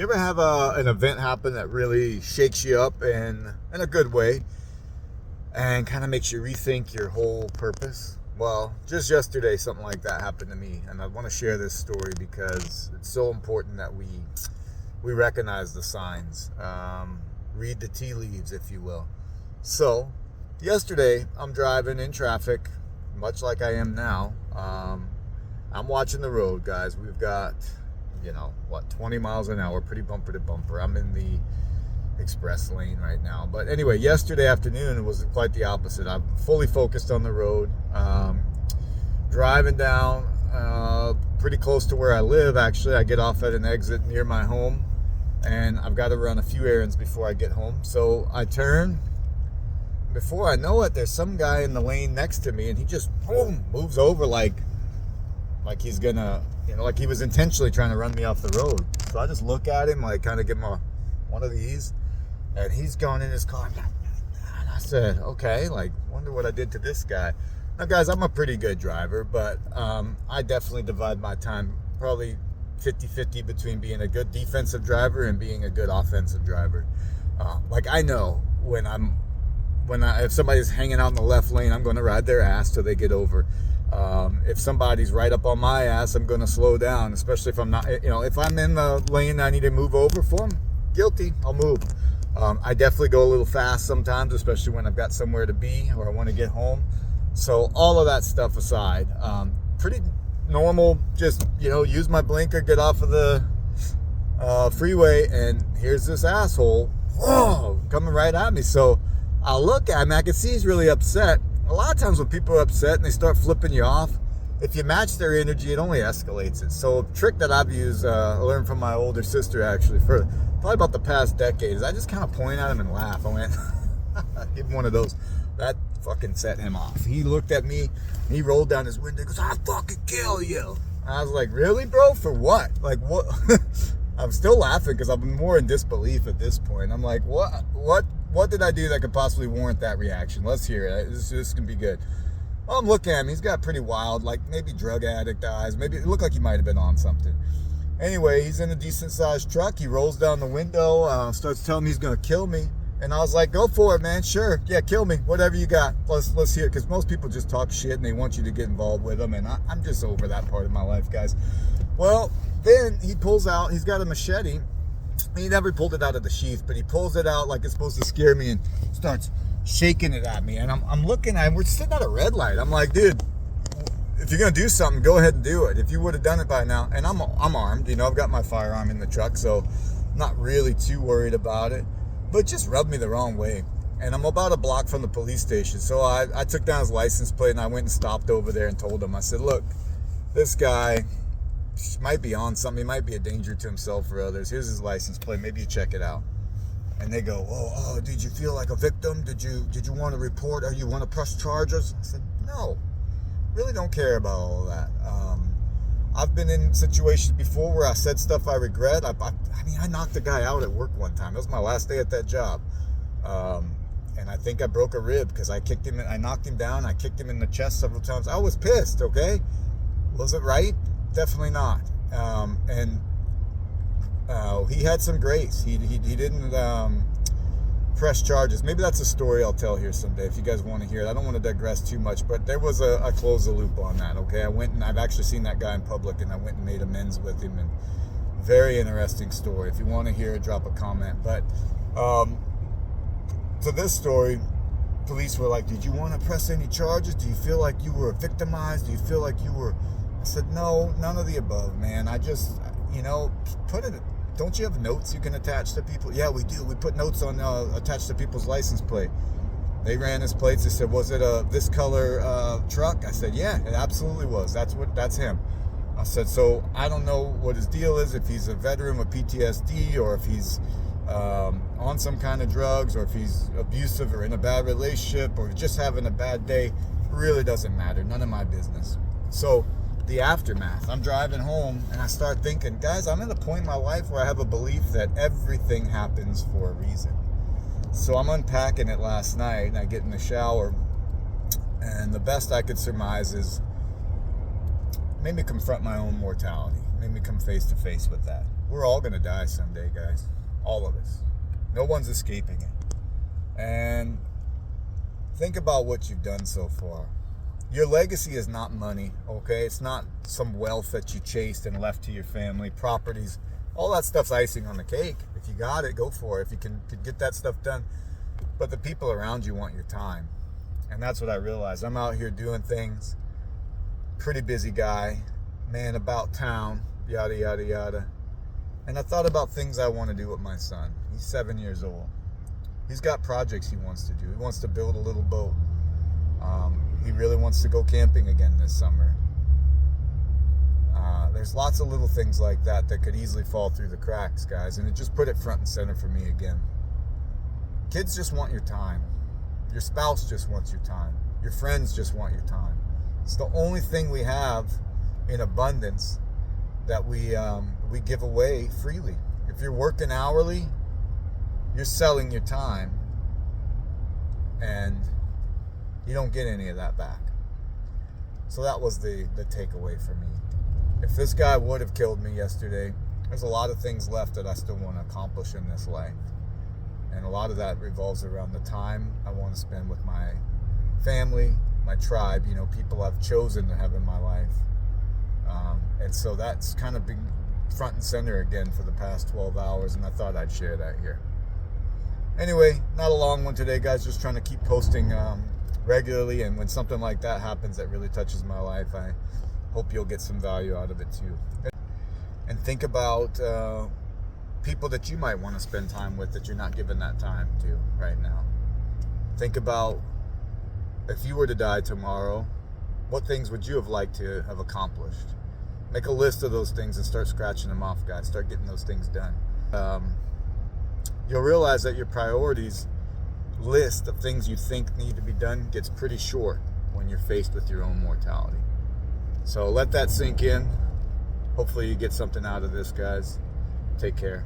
You ever have an event happen that really shakes you up in a good way and kind of makes you rethink your whole purpose? Well, just yesterday something like that happened to me, and I want to share this story because it's so important that we recognize the signs, read the tea leaves, if you will. So, yesterday I'm driving in traffic, much like I am now. I'm watching the road, guys. We've got 20 miles an hour, pretty bumper to bumper. I'm in the express lane right now. But anyway, yesterday afternoon, it was quite the opposite. I'm fully focused on the road, driving down pretty close to where I live, actually. I get off at an exit near my home, and I've got to run a few errands before I get home. So I turn. Before I know it, there's some guy in the lane next to me, and he just, boom, moves over like he's gonna, like he was intentionally trying to run me off the road. So I just look at him, like kind of give him one of these, and he's going in his car. And I said, okay, wonder what I did to this guy. Now, guys, I'm a pretty good driver, but I definitely divide my time probably 50-50 between being a good defensive driver and being a good offensive driver. I know if somebody's hanging out in the left lane, I'm going to ride their ass till they get over. If somebody's right up on my ass, I'm going to slow down, especially if I'm not, if I'm in the lane I need to move over for them, guilty, I'll move. I definitely go a little fast sometimes, especially when I've got somewhere to be or I want to get home. So all of that stuff aside, pretty normal, just, use my blinker, get off of the freeway, and here's this asshole coming right at me. So I'll look at him, I can see he's really upset. A lot of times when people are upset and they start flipping you off, if you match their energy, it only escalates it. So a trick that I've used, I learned from my older sister actually, for probably about the past decade, is I just kind of point at him and laugh. I went, give him one of those. That fucking set him off. He looked at me, and he rolled down his window, he goes, I'll fucking kill you. I was like, really, bro? For what? Like, what? I'm still laughing because I'm more in disbelief at this point. I'm like, what did I do that could possibly warrant that reaction? Let's hear it. This can be good. Well, I'm looking at him. He's got pretty wild, maybe drug addict eyes. Maybe it looked like he might have been on something. Anyway, he's in a decent-sized truck. He rolls down the window, starts telling me he's going to kill me. And I was like, go for it, man. Sure. Yeah, kill me. Whatever you got. Let's hear it. Because most people just talk shit and they want you to get involved with them. And I'm just over that part of my life, guys. Well, then he pulls out. He's got a machete. He never pulled it out of the sheath, but he pulls it out like it's supposed to scare me and starts shaking it at me. And I'm looking at him. We're sitting at a red light. I'm like, dude, if you're going to do something, go ahead and do it. If you would have done it by now. And I'm armed. I've got my firearm in the truck, so I'm not really too worried about it. But it just rubbed me the wrong way. And I'm about a block from the police station. So I took down his license plate and I went and stopped over there and told him. I said, look, this guy might be on something. He might be a danger to himself or others. Here's his license plate. Maybe you check it out. And they go, oh, did you feel like a victim? Did you want to report, or you want to press charges? I said, no, really don't care about all of that. I've been in situations before where I said stuff I regret. I knocked a guy out at work one time. It was my last day at that job. And I think I broke a rib because I knocked him down. I kicked him in the chest several times. I was pissed, okay? Was it right? Definitely not. He had some grace. He didn't press charges. Maybe that's a story I'll tell here someday if you guys want to hear it. I don't want to digress too much, but there was I closed the loop on that, okay? I've actually seen that guy in public, and I went and made amends with him, and very interesting story. If you want to hear it, drop a comment. But to this story, police were like, did you want to press any charges? Do you feel like you were victimized? Do you feel like you were... I said, no, none of the above, man. I just, put it... Don't you have notes you can attach to people? Yeah, we do. We put notes on attached to people's license plate. They ran his plates. They said, was it this color truck? I said, yeah, it absolutely was. That's him. I said, so I don't know what his deal is, if he's a veteran with PTSD, or if he's on some kind of drugs, or if he's abusive or in a bad relationship, or just having a bad day. It really doesn't matter. None of my business. So the aftermath, I'm driving home and I start thinking, guys, I'm at a point in my life where I have a belief that everything happens for a reason. So I'm unpacking it last night, and I get in the shower, and the best I could surmise is made me confront my own mortality, made me come face to face with that. we're all going to die someday, guys. All of us. No one's escaping it. And think about what you've done so far. Your legacy is not money, okay? It's not some wealth that you chased and left to your family, properties. All that stuff's icing on the cake. If you got it, go for it. If you can get that stuff done. But the people around you want your time. And that's what I realized. I'm out here doing things. Pretty busy guy. Man about town. Yada, yada, yada. And I thought about things I want to do with my son. He's 7 years old. He's got projects he wants to do. He wants to build a little boat. He really wants to go camping again this summer. There's lots of little things like that that could easily fall through the cracks, guys. And it just put it front and center for me again. Kids just want your time. Your spouse just wants your time. Your friends just want your time. It's the only thing we have in abundance that we give away freely. If you're working hourly, you're selling your time, and you don't get any of that back. So that was the takeaway for me. If this guy would have killed me yesterday, there's a lot of things left that I still want to accomplish in this life. And a lot of that revolves around the time I want to spend with my family, my tribe, people I've chosen to have in my life. And so that's kind of been front and center again for the past 12 hours, and I thought I'd share that here. Anyway, not a long one today, guys. Just trying to keep posting regularly, and when something like that happens that really touches my life, I hope you'll get some value out of it too. And think about people that you might want to spend time with that you're not giving that time to right now. Think about, if you were to die tomorrow, what things would you have liked to have accomplished? Make a list of those things and start scratching them off, guys. Start getting those things done. You'll realize that your priorities list of things you think need to be done gets pretty short when you're faced with your own mortality. So let that sink in. Hopefully you get something out of this, guys. Take care.